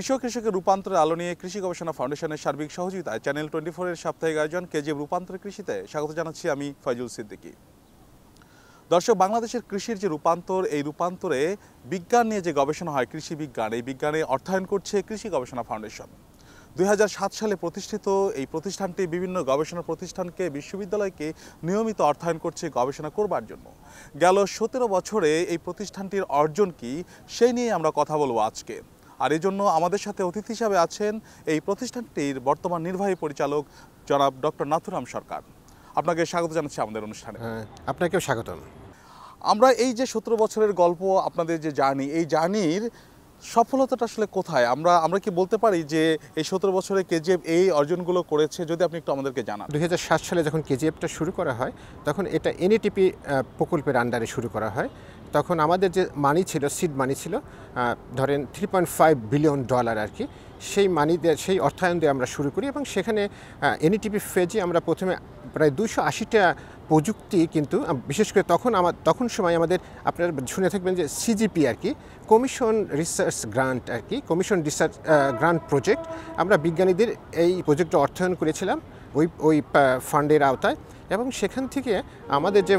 কৃষকের রূপান্তরের আলো নিয়ে কৃষি গবেষণা ফাউন্ডেশনের সার্বিক সহযোগিতায় চ্যানেল 24 এর সাপ্তাহিক আয়োজন কেজিএফ রূপান্তরের কৃষিতে স্বাগত জানাচ্ছি আমি ফয়জুল সিদ্দিকী। দর্শক, বাংলাদেশের কৃষির যে রূপান্তর, এই রূপান্তরে বিজ্ঞান নিয়ে যে গবেষণা হয়, কৃষি বিজ্ঞান, এই বিজ্ঞানে অর্থায়ন করছে কৃষি গবেষণা ফাউন্ডেশন। 2007 সালে প্রতিষ্ঠিত এই প্রতিষ্ঠানটি বিভিন্ন গবেষণা প্রতিষ্ঠানকে, বিশ্ববিদ্যালয়কে নিয়মিত অর্থায়ন করছে গবেষণা করবার জন্য। গেল 17 বছরে এই প্রতিষ্ঠানটির অর্জন কি, সেই নিয়ে আমরা কথা বলবো আজকে। আর এই জন্য আমাদের সাথে অতিথি হিসাবে আছেন এই প্রতিষ্ঠানটির বর্তমান নির্বাহী পরিচালক জনাব ডক্টর নাথুরাম সরকার। আপনাকে স্বাগত জানাচ্ছি আমাদের অনুষ্ঠানে। আপনাকেও স্বাগতম। আমরা এই যে 17 বছরের গল্প, আপনাদের যে জার্নি, এই জার্নির সফলতাটা আসলে কোথায়? আমরা কি বলতে পারি যে এই 17 বছরে কেজিএফ এই অর্জনগুলো করেছে? যদি আপনি একটু আমাদেরকে জানান। 2007 সালে যখন কেজিএফটা শুরু করা হয়, তখন এটা এনএটিপি প্রকল্পের আন্ডারে শুরু করা হয়। তখন আমাদের যে মানি ছিল, সিড মানি ছিল, ধরেন $3.5 বিলিয়ন আর কি। সেই মানি দিয়ে, সেই অর্থায়ন দিয়ে আমরা শুরু করি এবং সেখানে এনএটিপি ফেজে আমরা প্রথমে প্রায় 280টা প্রযুক্তি, কিন্তু বিশেষ করে তখন সময় আমাদের, আপনারা শুনে থাকবেন যে সিজিপি আর কি, কমিশন রিসার্চ গ্রান্ট আর কি, কমিশন রিসার্চ গ্রান্ট প্রজেক্ট, আমরা বিজ্ঞানীদের এই প্রজেক্টটা অর্থায়ন করেছিলাম ওই ফান্ডের আওতায়। এবং সেখান থেকে আমাদের যে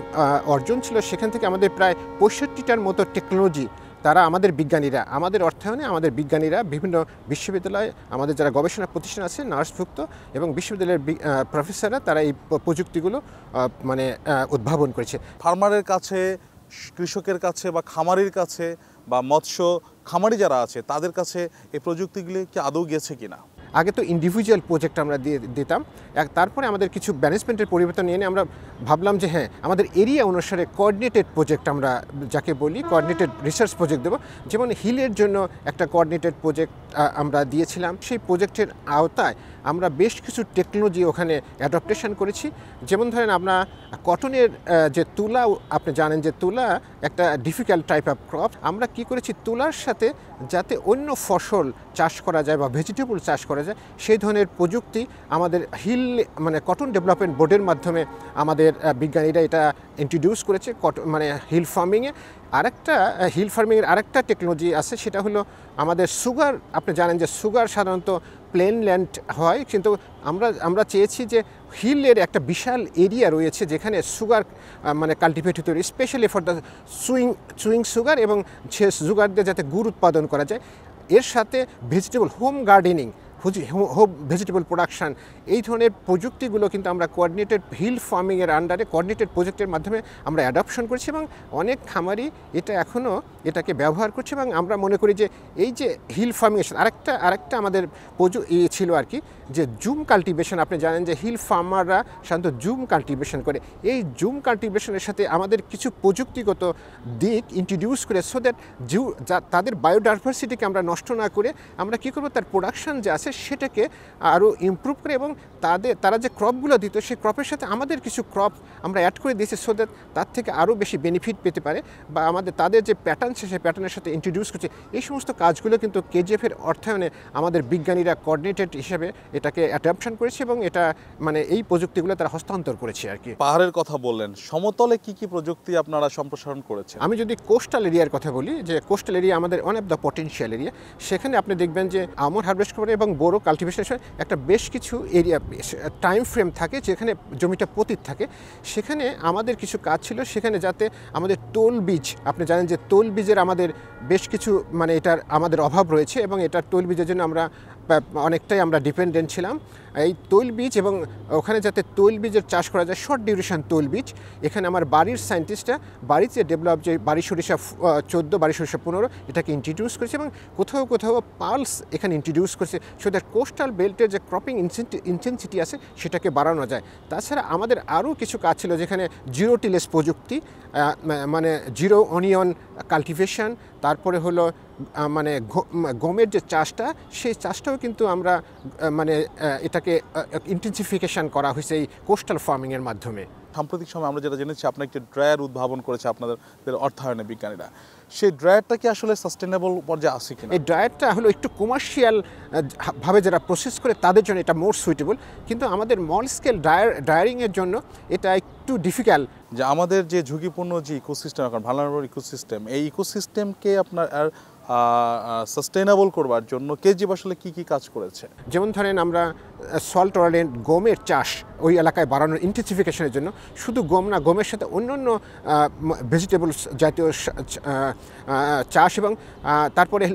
অর্জন ছিল, সেখান থেকে আমাদের প্রায় 65টার মতো টেকনোলজি তারা আমাদের বিজ্ঞানীরা, আমাদের অর্থায়নে আমাদের বিজ্ঞানীরা বিভিন্ন বিশ্ববিদ্যালয়, আমাদের যারা গবেষণা প্রতিষ্ঠান আছে নার্সভুক্ত এবং বিশ্ববিদ্যালয়ের প্রফেসররা, তারা এই প্রযুক্তিগুলো মানে উদ্ভাবন করেছে। ফার্মারের কাছে, কৃষকের কাছে বা খামারির কাছে বা মৎস্য খামারি যারা আছে তাদের কাছে এই প্রযুক্তিগুলি কি আদৌ গেছে কিনা? আগে তো ইন্ডিভিজুয়াল প্রজেক্ট আমরা দিতাম, তারপরে আমাদের কিছু ম্যানেজমেন্টের পরিবর্তন নিয়ে আমরা ভাবলাম যে হ্যাঁ, আমাদের এরিয়া অনুসারে কোঅর্ডিনেটেড প্রজেক্ট, আমরা যাকে বলি কোঅর্ডিনেটেড রিসার্চ প্রজেক্ট দেবো। যেমন হিলের জন্য একটা কোঅর্ডিনেটেড প্রজেক্ট আমরা দিয়েছিলাম। সেই প্রজেক্টের আওতায় আমরা বেশ কিছু টেকনোলজি ওখানে অ্যাডপ্টেশন করেছি। যেমন ধরেন, আমরা কটনের যে তুলা, আপনি জানেন যে তুলা একটা ডিফিকাল্ট টাইপ অফ ক্রপ। আমরা কি করেছি, তুলার সাথে যাতে অন্য ফসল চাষ করা যায় বা ভেজিটেবল চাষ করা যায়, সেই ধরনের প্রযুক্তি আমাদের হিল মানে কটন ডেভেলপমেন্ট বোর্ডের মাধ্যমে আমাদের বিজ্ঞানীরা এটা ইন্ট্রোডিউস করেছে। মানে হিল ফার্মিংয়ে হিল ফার্মিংয়ের আরেকটা টেকনোলজি আছে, সেটা হলো আমাদের সুগার। আপনি জানেন যে সুগার সাধারণত প্লেন ল্যান্ড হয়, কিন্তু আমরা চেয়েছি যে হিলের একটা বিশাল এরিয়া রয়েছে যেখানে সুগার মানে কাল্টিভেট হতে পারে, specially for the chewing sugar, এবং সে সুগার দিয়ে যাতে গুড় উৎপাদন করা যায়। এর সাথে vegetable home gardening, home vegetable production, এই ধরনের প্রযুক্তিগুলো কিন্তু আমরা কোঅর্ডিনেটেড হিল ফার্মিংয়ের আন্ডারে কোঅর্ডিনেটেড প্রজেক্টের মাধ্যমে আমরা অ্যাডপশন করছি এবং অনেক খামারি এটাকে ব্যবহার করছে। এবং আমরা মনে করি যে এই যে হিল ফার্মিংয়ের আরেকটা আমাদের ছিল আর কি, যে জুম কাল্টিভেশন। আপনি জানেন যে হিল ফার্মাররা সাধারণত জুম কাল্টিভেশন করে। এই জুম কাল্টিভেশনের সাথে আমাদের কিছু প্রযুক্তিগত দিক ইন্ট্রোডিউস করে, সো দ্যাট তাদের বায়োডাইভার্সিটিকে আমরা নষ্ট না করে আমরা কী করবো, তার প্রোডাকশান যে আছে সেটাকে আরও ইমপ্রুভ করে, এবং তারা যে ক্রপগুলো দিত, সেই ক্রপের সাথে আমাদের কিছু ক্রপ আমরা অ্যাড করে দিয়েছি, সো দ্যাট তার থেকে আরও বেশি বেনিফিট পেতে পারে, বা তাদের যে প্যাটার্ন সেই প্যাটার্নের সাথে ইন্ট্রোডিউস করছে। এই সমস্ত কাজগুলো কিন্তু কেজিএফের অর্থায়নে আমাদের বিজ্ঞানীরা কোঅর্ডিনেটেড হিসেবে এটাকে অ্যাডাপশন করেছে এবং এটা মানে এই প্রযুক্তিগুলো তারা হস্তান্তর করেছে আর কি। পাহাড়ের কথা বললেন, সমতলে কি কি প্রযুক্তি আপনারা সম্প্রসারণ করেছেন? আমি যদি কোস্টাল এরিয়ার কথা বলি, যে কোস্টাল এরিয়া আমাদের one of the potential area. সেখানে আপনি দেখবেন যে আমন হারভেস্ট করে এবং বোরো কাল্টিভেশনের একটা বেশ কিছু এরিয়া টাইম ফ্রেম থাকে যেখানে জমিটা পতিত থাকে। সেখানে আমাদের কিছু কাজ ছিল, সেখানে যাতে আমাদের তৈল বীজ, আপনি জানেন যে তৈল বীজের আমাদের বেশ কিছু মানে এটার আমাদের অভাব রয়েছে, এবং এটার তৈল বীজের জন্য আমরা অনেকটাই আমরা ডিপেন্ডেন্ট ছিলাম। এই তৈল বীজ, এবং ওখানে যাতে তৈল বীজের চাষ করা যায়, শর্ট ডিউরেশন তৈল বীজ, এখানে আমার বাড়ির সায়েন্টিস্টরা বাড়িতে ডেভেলপ যে বাড়ি সরিষা 14, বাড়ি সরিষা 15 এটাকে ইন্ট্রোডিউস করেছে, এবং কোথাও কোথাও পালস এখানে ইন্ট্রোডিউস করেছে, সো দ্যাট কোস্টাল বেল্টের যে ক্রপিং ইন্টেন্সিটি আছে সেটাকে বাড়ানো যায়। তাছাড়া আমাদের আরও কিছু কাজ ছিল, যেখানে জিরো টিলেস প্রযুক্তি, মানে জিরো অনিয়ন কাল্টিভেশন, তারপরে হলো মানে গমের যে চাষটা, সেই চাষটাও কিন্তু আমরা মানে এটাকে ইন্টেন্সিফিকেশন করা হয়েছে এই কোস্টাল ফার্মিংয়ের মাধ্যমে। সাম্প্রতিক সময় আমরা যেটা জেনেছি, আপনার একটি ড্রায়ার উদ্ভাবন করেছে আপনাদের অর্থায়নে বিজ্ঞানীরা। সেই ড্রায়ারটা কি আসলে সাস্টেনেবল পর্যায়ে আছে কিনা? এই ড্রায়ারটা হলো একটু কমার্শিয়াল ভাবে যারা প্রসেস করে তাদের জন্য এটা মোর সুইটেবল, কিন্তু আমাদের স্মল স্কেল ড্রায়ারিংয়ের জন্য এটা একটু ডিফিকাল্ট। যে আমাদের যে ঝুঁকিপূর্ণ যে ইকোসিস্টেম, এখন ভালনারেবল ইকোসিস্টেম, এই ইকোসিস্টেমকে আপনার সাস্টেইনেবল করবার জন্য কেজিএফ আসলে কি কি কাজ করেছে? যেমন ধরেন আমরা সল্ট টলারেন্ট গমের চাষ ওই এলাকায় বাড়ানোর ইন্টেন্সিফিকেশনের জন্য শুধু গম না, গমের সাথে অন্যান্য ভেজিটেবলস জাতীয় চাষ এবং তারপরে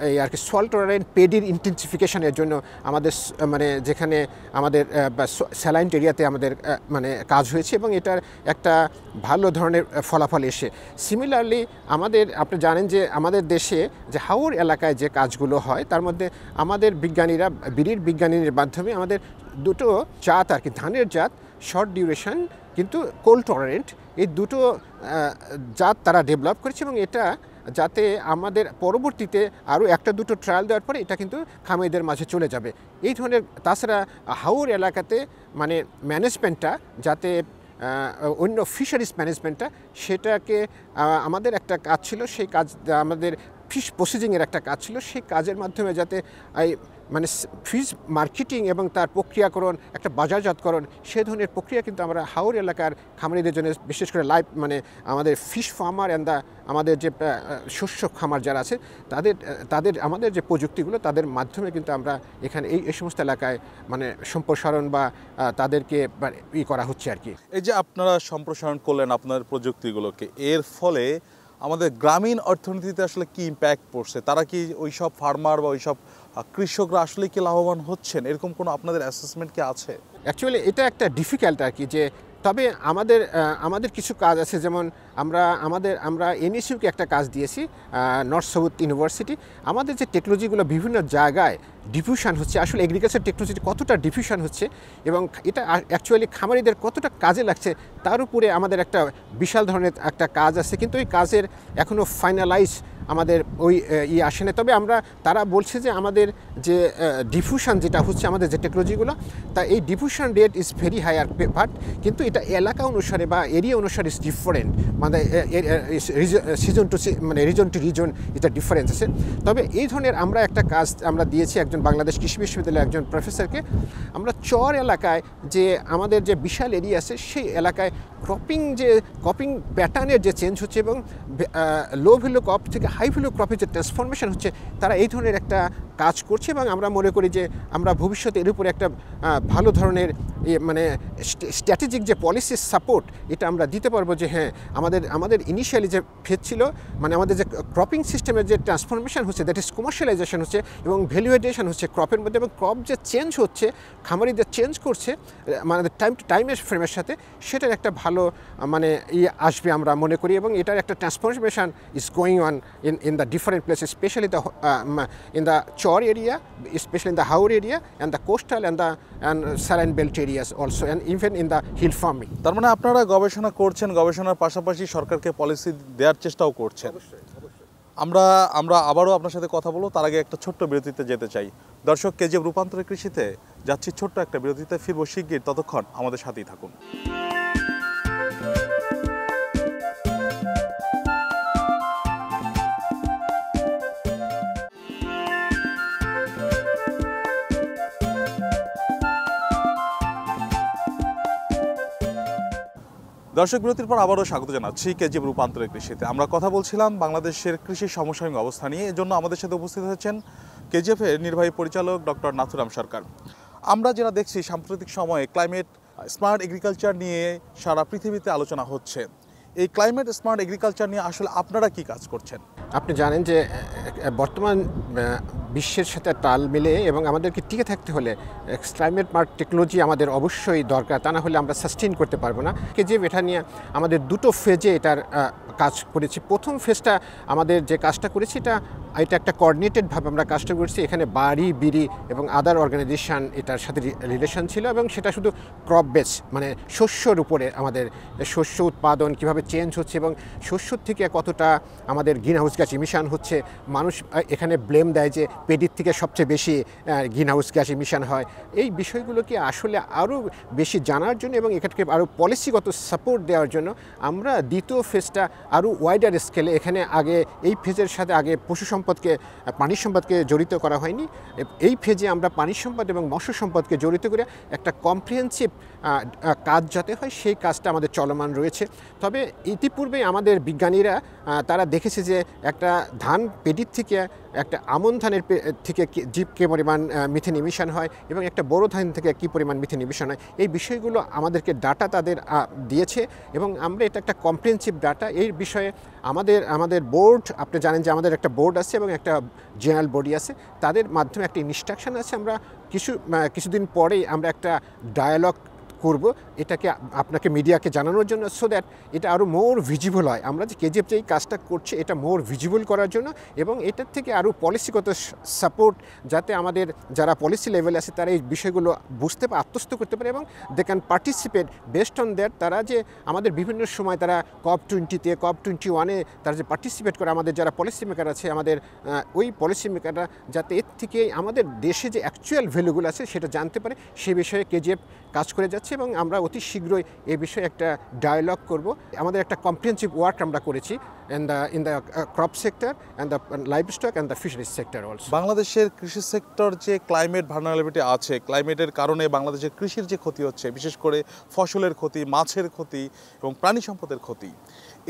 এই আর কি সল্ট টলারেন্ট পেডির ইন্টেন্সিফিকেশনের জন্য আমাদের মানে যেখানে আমাদের স্যালাইন্ট এরিয়াতে আমাদের মানে কাজ হয়েছে এবং এটার একটা ভালো ধরনের ফলাফল এসে। সিমিলারলি আপনি জানেন যে আমাদের দেশে যে হাওর এলাকায় যে কাজগুলো হয় তার মধ্যে আমাদের বিজ্ঞানীরা বিড়ির বিজ্ঞানীর মাধ্যমে আমাদের দুটো জাত আর কি ধানের জাত শর্ট ডিউরেশন কিন্তু কোল্ড টলারেন্ট এই দুটো জাত তারা ডেভেলপ করেছে এবং এটা যাতে আমাদের পরবর্তীতে আরও একটা দুটো ট্রায়াল দেওয়ার পরে এটা কিন্তু খামারিদের মাঝে চলে যাবে। এই ধরনের তাছাড়া হাওর এলাকাতে মানে ম্যানেজমেন্টটা যাতে অন্য ফিশারিজ ম্যানেজমেন্টটা সেটাকে আমাদের একটা কাজ ছিল, সেই কাজ আমাদের ফিশ প্রসেসিংয়ের একটা কাজ ছিল, সেই কাজের মাধ্যমে যাতে এই মানে ফিশ মার্কেটিং এবং তার প্রক্রিয়াকরণ একটা বাজারজাতকরণ সে ধরনের প্রক্রিয়া কিন্তু আমরা হাওর এলাকার খামারিদের জন্য বিশেষ করে মানে আমাদের ফিশ ফার্মার অ্যান্ড আমাদের যে শস্য খামার যারা আছে তাদের আমাদের যে প্রযুক্তিগুলো তাদের মাধ্যমে কিন্তু আমরা এখানে এই সমস্ত এলাকায় মানে সম্প্রসারণ বা তাদেরকে করা হচ্ছে আর কি। এই যে আপনারা সম্প্রসারণ করলেন আপনার প্রযুক্তিগুলোকে, এর ফলে আমাদের গ্রামীণ অর্থনীতিতে আসলে কি ইম্প্যাক্ট পড়ছে? তারা কি ওই সব ফার্মার বা ওই সব কৃষকরা আসলে কি লাভবান হচ্ছেন? এরকম কোনো আপনাদের অ্যাসেসমেন্ট কি আছে? অ্যাকচুয়ালি এটা একটা ডিফিকাল্ট আর কি, যে তবে আমাদের কিছু কাজ আছে, যেমন আমরা এনএসইউকে একটা কাজ দিয়েছি নর্থ সাউথ ইউনিভার্সিটি। আমাদের যে টেকনোলজিগুলো বিভিন্ন জায়গায় ডিফিউশন হচ্ছে, আসলে এগ্রিকালচার টেকনোলজি কতটা ডিফিউশন হচ্ছে এবং এটা অ্যাকচুয়ালি খামারিদের কতটা কাজে লাগছে তার উপরে আমাদের একটা বিশাল ধরনের একটা কাজ আছে, কিন্তু ওই কাজের এখনও ফাইনালাইজ আমাদের ওই আসে না। তবে তারা বলছে যে আমাদের যে ডিফিউশন যেটা হচ্ছে আমাদের যে টেকনোলজিগুলো তা এই diffusion rate is very high আর বাট কিন্তু এটা এলাকা অনুসারে বা এরিয়া অনুসারে ইজ ডিফারেন্ট, মানে সিজন টু মানে রিজন টু রিজন এটা ডিফারেন্স আছে। তবে এই ধরনের আমরা একটা কাজ আমরা দিয়েছি একজন বাংলাদেশ কৃষি বিশ্ববিদ্যালয়ের একজন প্রফেসরকে। আমরা চর এলাকায় যে আমাদের যে বিশাল এরিয়া আছে সেই এলাকায় ক্রপিং প্যাটার্নের যে চেঞ্জ হচ্ছে এবং লো ভ্যালু ক্রপ থেকে হাই ভ্যালু ক্রপের যে ট্রান্সফরমেশন হচ্ছে তারা এই ধরনের একটা কাজ করছে এবং আমরা মনে করি যে আমরা ভবিষ্যতে এর উপরে একটা ভালো ধরনের মানে স্ট্র্যাটেজিক যে পলিসি সাপোর্ট এটা আমরা দিতে পারবো, যে হ্যাঁ আমাদের ইনিশিয়ালি যে ফেজ ছিল মানে আমাদের যে ক্রপিং সিস্টেমের যে ট্রান্সফরমেশন হচ্ছে দ্যাট ইজ কমার্শিয়ালাইজেশন হচ্ছে এবং ভ্যালুয়েশন হচ্ছে ক্রপের মধ্যে, এবং ক্রপ যে চেঞ্জ হচ্ছে খামারিদের চেঞ্জ করছে মানে টাইমের ফ্রেমের সাথে, সেটার একটা ভালো মানে আসবে আমরা মনে করি। এবং এটার একটা transformation is going on in the different places, specially in the Chor area, especially in the Haur area and the coastal and saline belt areas also, and even in the hill farming. তার মানে আপনারা গবেষণা করছেন, গবেষণার পাশাপাশি সরকারকে policy দেওয়ার চেষ্টাও করছেন। আমরা আবারও আপনার সাথে কথা বলবো, তার আগে একটা ছোট্ট বিরতিতে যেতে চাই। দর্শক, কেজিএফ রূপান্তরের কৃষিতে যাচ্ছি ছোট্ট একটা বিরতিতে, ফিরবো শিগগির, ততক্ষণ আমাদের সাথেই থাকুন। দর্শক, বিরতির পর আবারও স্বাগত জানাচ্ছি কেজিএফ রূপান্তরের কৃষিতে। আমরা কথা বলছিলাম বাংলাদেশের কৃষির সমসাময়িক অবস্থা নিয়ে। এজন্য আমাদের সাথে উপস্থিত হয়েছেন কেজিএফের নির্বাহী পরিচালক ডক্টর নাথুরাম সরকার। আমরা যেটা দেখছি সাম্প্রতিক সময়ে ক্লাইমেট স্মার্ট এগ্রিকালচার নিয়ে সারা পৃথিবীতে আলোচনা হচ্ছে। এই ক্লাইমেট স্মার্ট এগ্রিকালচার নিয়ে আসলে আপনারা কি কাজ করছেন? আপনি জানেন যে বর্তমান বিশ্বের সাথে তাল মিলে এবং আমাদেরকে টিকে থাকতে হলে ক্লাইমেট স্মার্ট টেকনোলজি আমাদের অবশ্যই দরকার, তা না হলে আমরা সাস্টেইন করতে পারবো না। কেজিএফ এটা নিয়ে আমাদের দুটো ফেজে এটার কাজ করেছি। প্রথম ফেজটা আমাদের যে কাজটা করেছি এটা একটা কোঅর্ডিনেটেডভাবে আমরা কাজটা করেছি। এখানে বাড়ি বিড়ি এবং আদার অর্গানাইজেশন এটার সাথে রিলেশন ছিল এবং সেটা শুধু ক্রপ বেস মানে শস্যর উপরে আমাদের শস্য উৎপাদন কীভাবে চেঞ্জ হচ্ছে এবং শস্যর থেকে কতটা আমাদের গ্রিন হাউস গ্যাস ইমিশন হচ্ছে। মানুষ এখানে ব্লেম দেয় যে পেডির থেকে সবচেয়ে বেশি গ্রিন হাউস গ্যাস ইমিশন হয়। এই বিষয়গুলোকে আসলে আরও বেশি জানার জন্য এবং এখানকে আরও পলিসিগত সাপোর্ট দেওয়ার জন্য আমরা দ্বিতীয় ফেজটা আরও ওয়াইডার স্কেলে এখানে এই ফেজের সাথে আগে পশু পানি সম্পদকে জড়িত করা হয়নি। এই ফেজে আমরা পানি সম্পদ এবং মৎস্য সম্পদকে জড়িত করে একটা কম্প্রিহেন্সিভ কাজ যাতে হয় সেই কাজটা আমাদের চলমান রয়েছে। তবে ইতিপূর্বে আমাদের বিজ্ঞানীরা তারা দেখেছে যে একটা ধান পেডির থেকে একটা আমন ধানের থেকে কী পরিমাণ মিথেন ইমিশন হয় এবং একটা বড় ধান থেকে কী পরিমাণ মিথেন ইমিশন হয়, এই বিষয়গুলো আমাদেরকে ডাটা তাদের দিয়েছে এবং আমরা এটা একটা কম্প্রিহেন্সিভ ডাটা। এই বিষয়ে আমাদের বোর্ড, আপনি জানেন যে আমাদের একটা বোর্ড আছে এবং একটা জেনারেল বডি আছে, তাদের মাধ্যমে একটা ইনস্ট্রাকশন আছে। আমরা কিছুদিন পরেই আমরা একটা ডায়ালগ করব এটাকে আপনাকে মিডিয়াকে জানানোর জন্য, সো দ্যাট এটা আরও মোর ভিজিবল হয়। আমরা যে কেজিএফ যে এই কাজটা করছে এটা মোর ভিজিবল করার জন্য এবং এটার থেকে আরও পলিসিগত সাপোর্ট, যাতে আমাদের যারা পলিসি লেভেলে আছে তারা এই বিষয়গুলো বুঝতে পারে, আত্মস্থ করতে পারে এবং they can participate based on that. তারা যে আমাদের বিভিন্ন সময় তারা COP20-তে COP21-এ তারা যে পার্টিসিপেট করে, আমাদের যারা পলিসি মেকার আছে আমাদের ওই পলিসি মেকাররা যাতে এর থেকে আমাদের দেশে যে অ্যাকচুয়াল ভ্যালুগুলো আছে সেটা জানতে পারে, সে বিষয়ে কেজিএফ কাজ করে যাচ্ছে এবং আমরা অতি শীঘ্রই এই বিষয়ে একটা ডায়ালগ করব। আমাদের একটা কম্প্রিহেন্সিভ ওয়ার্ক আমরা করেছি in the crop sector and the livestock and the fisheries sector also. বাংলাদেশের কৃষি সেক্টর যে ক্লাইমেট ভালনারেবিলিটি আছে, ক্লাইমেটের কারণে বাংলাদেশের কৃষির যে ক্ষতি হচ্ছে, বিশেষ করে ফসলের ক্ষতি, মাছের ক্ষতি এবং প্রাণী সম্পদের ক্ষতি,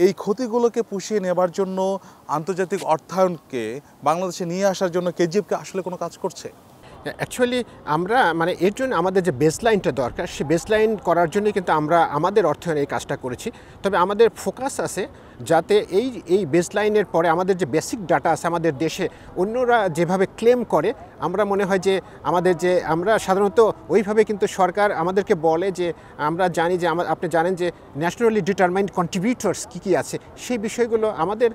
এই ক্ষতিগুলোকে পুষিয়ে নেবার জন্য আন্তর্জাতিক অর্থায়নকে বাংলাদেশে নিয়ে আসার জন্য কেজিএফকে আসলে কোনো কাজ করছে? অ্যাকচুয়ালি আমরা এর জন্য আমাদের যে বেসলাইনটা দরকার, সেই বেসলাইন করার জন্য কিন্তু আমরা আমাদের অর্থায়নে এই কাজটা করেছি। তবে আমাদের ফোকাস আছে যাতে এই বেসলাইনের পরে আমাদের যে বেসিক ডাটা আছে আমাদের দেশে অন্যরা যেভাবে ক্লেম করে, আমরা মনে হয় যে আমরা সাধারণত ওইভাবে কিন্তু সরকার আমাদেরকে বলে যে আমরা জানি যে আপনি জানেন যে ন্যাশনালি ডিটারমাইন্ড কন্ট্রিবিউটরস কী আছে, সেই বিষয়গুলো আমাদের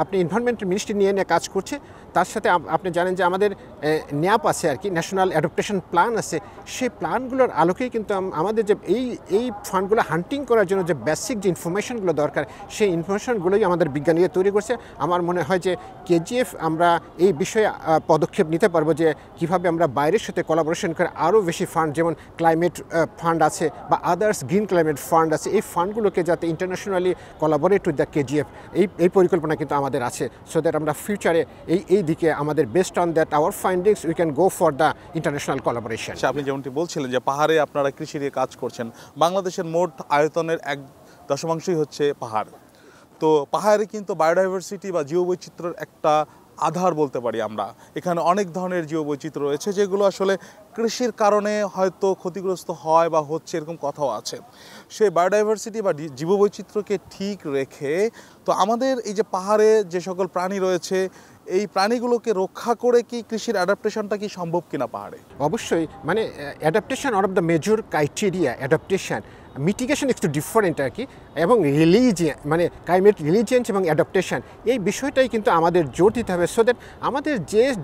আপনি এনভায়রনমেন্ট মিনিস্ট্রি নিয়ে কাজ করছে। তার সাথে আপনি জানেন যে আমাদের ন্যাপ আছে আর কি, ন্যাশনাল অ্যাডাপ্টেশন প্ল্যান আছে, সেই প্ল্যানগুলোর আলোকেই কিন্তু আমাদের যে এই ফান্ডগুলো হান্টিং করার জন্য যে বেসিক যে ইনফরমেশনগুলো দরকার, সেই ইনফরমেশনগুলোই আমাদের বিজ্ঞানীরা তৈরি করছে। আমার মনে হয় যে কেজিএফ আমরা এই বিষয়ে পদক্ষেপ নিতে পারবো যে কীভাবে আমরা বাইরের সাথে কোলাবোরেশন করে আরও বেশি ফান্ড, যেমন ক্লাইমেট ফান্ড আছে বা আদার্স গ্রিন ক্লাইমেট ফান্ড আছে, এই ফান্ডগুলোকে যাতে internationally collaborate with the KGF, এই পরিকল্পনা কিন্তু আমাদের আছে, সো দ্যাট আমরা ফিউচারে এই দিকে আমাদের based on that our findings we can go for the international collaboration. আপনি যেমনটি বলছিলেন যে পাহাড়ে আপনারা কৃষি নিয়ে কাজ করছেন, বাংলাদেশের মোট আয়তনের 1/10 হচ্ছে পাহাড়। তো পাহাড়ে কিন্তু বায়োডাইভার্সিটি বা জীববৈচিত্র্যের একটা আধার বলতে পারি আমরা। এখানে অনেক ধরনের জীববৈচিত্র্য রয়েছে যেগুলো আসলে কৃষির কারণে হয়তো ক্ষতিগ্রস্ত হয় বা হচ্ছে, এরকম কথাও আছে। সেই বায়োডাইভার্সিটি বা জীববৈচিত্র্যকে ঠিক রেখে তো আমাদের এই যে পাহাড়ে যে সকল প্রাণী রয়েছে, এই প্রাণীগুলোকে রক্ষা করে কি কৃষির অ্যাডাপ্টেশনটা কি সম্ভব কিনা পাহাড়ে? অবশ্যই, adaptation one of the major criteria, adaptation mitigation একটু ডিফারেন্ট আর কি, এবং রিলিজিয়ান ক্লাইমেট রিলিজিয়েন্স এবং অ্যাডাপ্টেশন, এই বিষয়টাই কিন্তু আমাদের জোর দিতে হবে, সো দ্যাট আমাদের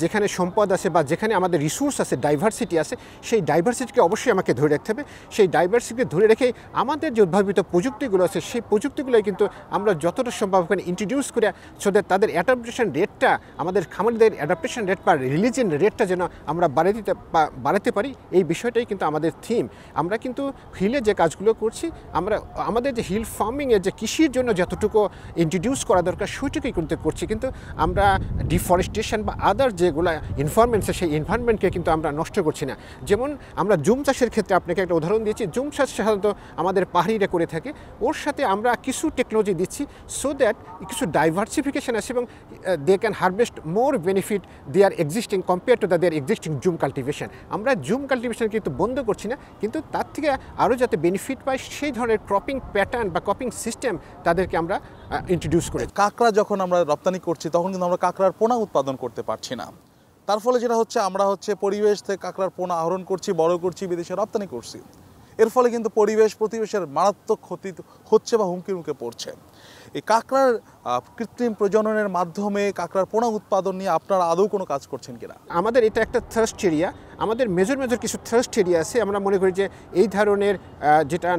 যেখানে সম্পদ আছে বা যেখানে আমাদের রিসোর্স আছে, ডাইভার্সিটি আছে, সেই ডাইভার্সিটিকে অবশ্যই আমাকে ধরে রাখতে হবে। সেই ডাইভার্সিটিকে ধরে রেখেই আমাদের যে উদ্ভাবিত প্রযুক্তিগুলো আছে, সেই প্রযুক্তিগুলোই কিন্তু আমরা যতটা সম্ভব ওখানে ইন্ট্রোডিউস করে, সো দ্যাট তাদের অ্যাডাপ্টেশন রেটটা, আমাদের খামারিদের অ্যাডাপ্টেশন রেট বা রিলিজিয়ান রেটটা যেন আমরা বাড়াতে পারি, এই বিষয়টাই কিন্তু আমাদের থিম। আমরা কিন্তু হিলে যে কাজগুলো করছি, আমাদের যে হিল ফার্মিংয়ের যে কৃষির জন্য যতটুকু ইন্ট্রোডিউস করা দরকার সেইটুকুই কিন্তু করছি, কিন্তু আমরা ডিফরেস্টেশন বা আদার যেগুলো এনভায়রনমেন্ট আছে সেই এনভায়রনমেন্টকে কিন্তু আমরা নষ্ট করছি না। যেমন আমরা জুম চাষের ক্ষেত্রে আপনাকে একটা উদাহরণ দিয়েছি, জুম চাষ সাধারণত আমাদের পাহাড়িরা করে থাকে, ওর সাথে আমরা কিছু টেকনোলজি দিচ্ছি সো দ্যাট কিছু ডাইভার্সিফিকেশন আছে এবং they can harvest more benefit their existing compare to their existing jhum cultivation. আমরা জুম কাল্টিভেশন কিন্তু বন্ধ করছি না, কিন্তু তার থেকে আরও যাতে বেনিফিট পাই সেই ধরনের ক্রপিং প্যাটার্ন বা ক্রপিং সিস্টেম তাদেরকে আমরা ইন্ট্রোডিউস করি। কাঁকড়া যখন আমরা রপ্তানি করছি তখন কিন্তু আমরা কাঁকড়ার পোনা উৎপাদন করতে পারছি না। তার ফলে যেটা হচ্ছে, আমরা পরিবেশ থেকে কাঁকড়ার পোনা আহরণ করছি, বড় করছি, বিদেশে রপ্তানি করছি। এর ফলে কিন্তু প্রতিবেশের মারাত্মক ক্ষতি হচ্ছে বা হুমকির মুখে পড়ছে। এই কাঁকড়ার কৃত্রিম প্রজননের মাধ্যমে কাঁকড়ার পোনা উৎপাদন নিয়ে আপনারা আদৌ কোনো কাজ করছেন কিনা? আমাদের এটা একটা থার্স্ট এরিয়া, আমাদের মেজর কিছু থার্স্ট এরিয়া আছে। আমরা মনে করি যে এই ধরনের যেটা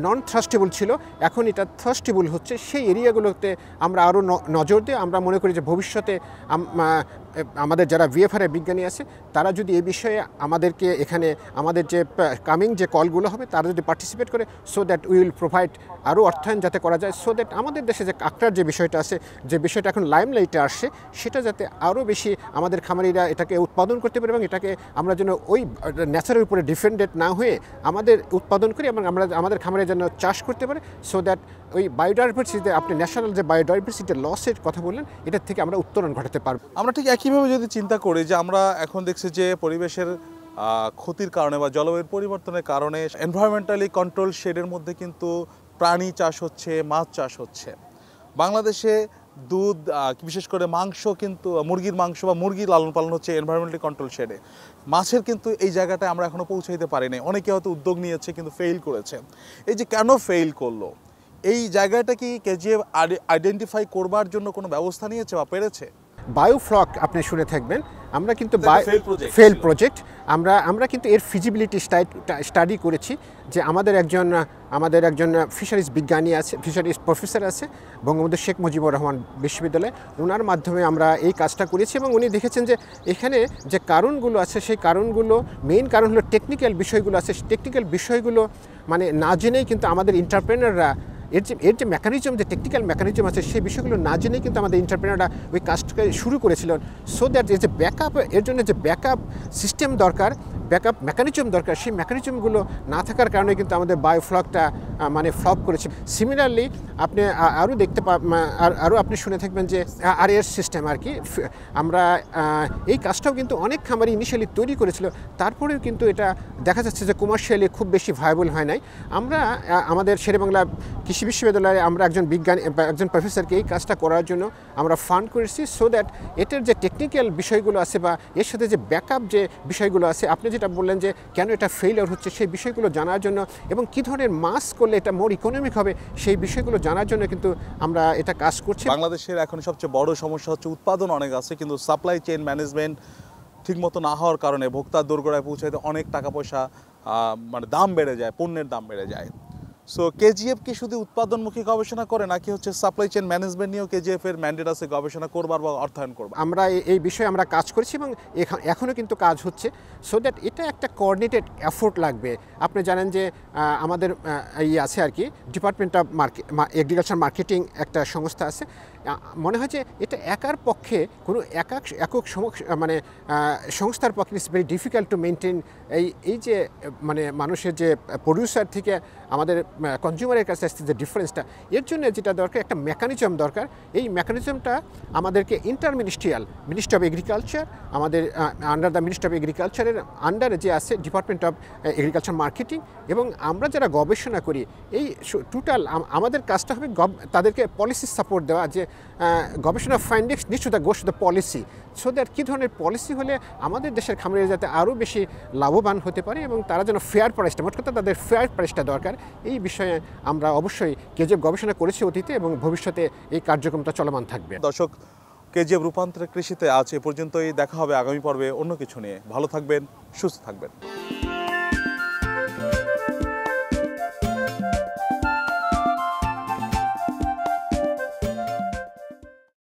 নন থার্স্টেবল ছিল, এখন এটা থার্স্টেবল হচ্ছে, সেই এরিয়াগুলোতে আমরা আরও নজর দিই। আমরা মনে করি যে ভবিষ্যতে আমাদের যারা ভিএফআর বিজ্ঞানী আছে তারা যদি এই বিষয়ে আমাদেরকে এখানে আমাদের যে কামিং যে কলগুলো হবে তারা যদি পার্টিসিপেট করে, so that we will provide আরও অর্থায়ন যাতে করা যায়, সো দ্যাট আমাদের দেশে যে কাঁকড়ার যে বিষয়টা আছে, যে বিষয়টা এখন লাইমলাইটে আসছে, সেটা যাতে আরও বেশি আমাদের খামারিরা এটাকে উৎপাদন করতে পারে এবং এটাকে আমরা যেন ওই ন্যাচারের উপরে ডিপেন্ডেন্ট না হয়ে আমাদের উৎপাদন করি এবং আমরা আমাদের খামারে যেন চাষ করতে পারে, সো দ্যাট ওই বায়োডাইভার্সিটিতে আপনি ন্যাশনাল যে বায়োডাইভার্সিটি লসের কথা বললেন, এটার থেকে আমরা উত্তরণ ঘটাতে পারবো। আমরা ঠিক একইভাবে যদি চিন্তা করি যে আমরা এখন দেখছি যে পরিবেশের ক্ষতির কারণে বা জলবায়ুর পরিবর্তনের কারণে এনভায়রনমেন্টালি কন্ট্রোল শেডের মধ্যে কিন্তু প্রাণী চাষ হচ্ছে, মাছ চাষ হচ্ছে। বাংলাদেশে দুধ বিশেষ করে মাংস কিন্তু মুরগির মাংস বা মুরগি লালন পালন হচ্ছে এনভায়রনমেন্টালি কন্ট্রোল শেডে। মাছের কিন্তু এই জায়গাটায় আমরা এখনও পৌঁছাইতে পারিনি। অনেকে হয়তো উদ্যোগ নিয়েছে কিন্তু ফেইল করেছে। এই যে কেন ফেইল করলো, এই জায়গাটা কি কেজিএফ আইডেন্টিফাই করবার জন্য কোনো ব্যবস্থা নিয়েছে বা পেরেছে? বায়োফ্লক আপনি শুনে থাকবেন, আমরা কিন্তু ফেল প্রজেক্ট আমরা কিন্তু এর ফিজিবিলিটি স্টাডি করেছি যে আমাদের একজন ফিশারিজ বিজ্ঞানী আছে, ফিশারিজ প্রফেসর আছে বঙ্গবন্ধু শেখ মুজিবুর রহমান বিশ্ববিদ্যালয়ে, ওনার মাধ্যমে আমরা এই কাজটা করেছি এবং উনি দেখেছেন যে এখানে যে কারণগুলো আছে সেই কারণগুলো মেইন কারণ হলো টেকনিক্যাল বিষয়গুলো আছে, টেকনিক্যাল বিষয়গুলো মানে না জেনেই কিন্তু আমাদের এন্টারপ্রেনাররা এর যে মেকানিজম, যে টেকনিক্যাল মেকানিজম আছে সেই বিষয়গুলো না জেনেই কিন্তু আমাদের এন্টারপ্রেনাররা ওই কাজটাকে শুরু করেছিলেন, সো দ্যাট এর যে ব্যাকআপ, এর জন্য যে ব্যাকআপ সিস্টেম দরকার, ব্যাকআপ মেকানিজম দরকার, সেই মেকানিজমগুলো না থাকার কারণে কিন্তু আমাদের বায়োফ্লকটা মানে ফ্লপ করেছে। সিমিলারলি আপনি আরও আরও আপনি শুনে থাকবেন যে আরএস সিস্টেম আর কি, আমরা এই কাজটাও কিন্তু অনেক খামারি ইনিশিয়ালি তৈরি করেছিল, তারপরেও কিন্তু এটা দেখা যাচ্ছে যে কমার্শিয়ালি খুব বেশি ভায়াবল হয় নাই। আমরা আমাদের শেরেবাংলা কৃষি বিশ্ববিদ্যালয়ে আমরা একজন প্রফেসরকে এই কাজটা করার জন্য আমরা ফান্ড করেছি, সো দ্যাট এটার যে টেকনিক্যাল বিষয়গুলো আছে বা এর সাথে যে ব্যাকআপ যে বিষয়গুলো আছে, আপনি যেটা বললেন যে কেন এটা ফেইলিওর হচ্ছে সেই বিষয়গুলো জানার জন্য এবং কী ধরনের মাছ করলে এটা মোর ইকোনমিক হবে সেই বিষয়গুলো জানার জন্য কিন্তু আমরা এটা কাজ করছি। বাংলাদেশের এখন সবচেয়ে বড় সমস্যা হচ্ছে উৎপাদন অনেক আছে কিন্তু সাপ্লাই চেইন ম্যানেজমেন্ট ঠিকমতো না হওয়ার কারণে ভোক্তার দোরগোড়ায় পৌঁছাইতে অনেক টাকা পয়সা মানে দাম বেড়ে যায়, পণ্যের দাম বেড়ে যায়। সো কেজিএফ কি শুধু উৎপাদনমুখী গবেষণা করে নাকি হচ্ছে সাপ্লাই চেইন ম্যানেজমেন্ট নিয়েও কেজিএফ এর ম্যান্ডেট আছে গবেষণা করবার বা অর্থায়ন করবার? আমরা এই বিষয়ে আমরা কাজ করেছি এবং এখনও কিন্তু কাজ হচ্ছে, সো দ্যাট এটা একটা কোঅর্ডিনেটেড এফোর্ট লাগবে। আপনি জানেন যে আমাদের আছে আর কি ডিপার্টমেন্ট অফ এগ্রিকালচার মার্কেটিং একটা সংস্থা আছে, মনে হয় যে এটা একার পক্ষে কোনো একক মানে সংস্থার পক্ষে it's very difficult to maintain এই যে মানে মানুষের যে প্রডিউসার থেকে আমাদের কনজিউমারের কাছে আসছে যে ডিফারেন্সটা, এর জন্য যেটা দরকার একটা মেকানিজম দরকার। এই মেকানিজমটা আমাদেরকে ইন্টারমিনিস্ট্রিয়াল মিনিস্ট্রি অফ এগ্রিকালচার, আমাদের আন্ডার দ্য মিনিস্ট্রি অফ এগ্রিকালচারের আন্ডারে যে আছে ডিপার্টমেন্ট অফ এগ্রিকালচার মার্কেটিং, এবং আমরা যারা গবেষণা করি এই টোটাল আমাদের কাজটা হবে তাদেরকে পলিসি সাপোর্ট দেওয়া, যে গবেষণা findings needs to the goes to the policy, so that কী ধরনের পলিসি হলে আমাদের দেশের খামারিরা যাতে আরও বেশি লাভবান হতে পারে এবং তারা যেন ফেয়ার প্রাইসটা, মোট কথা তাদের ফেয়ার প্রাইসটা দরকার। এই বিষয়ে আমরা অবশ্যই কেজিএফ গবেষণা করেছি অতীতে এবং ভবিষ্যতে এই কার্যক্রমটা চলমান থাকবে। দর্শক, কেজিএফ রূপান্তরের কৃষিতে আজ এ পর্যন্তই। দেখা হবে আগামী পর্বে অন্য কিছু নিয়ে। ভালো থাকবেন, সুস্থ থাকবেন।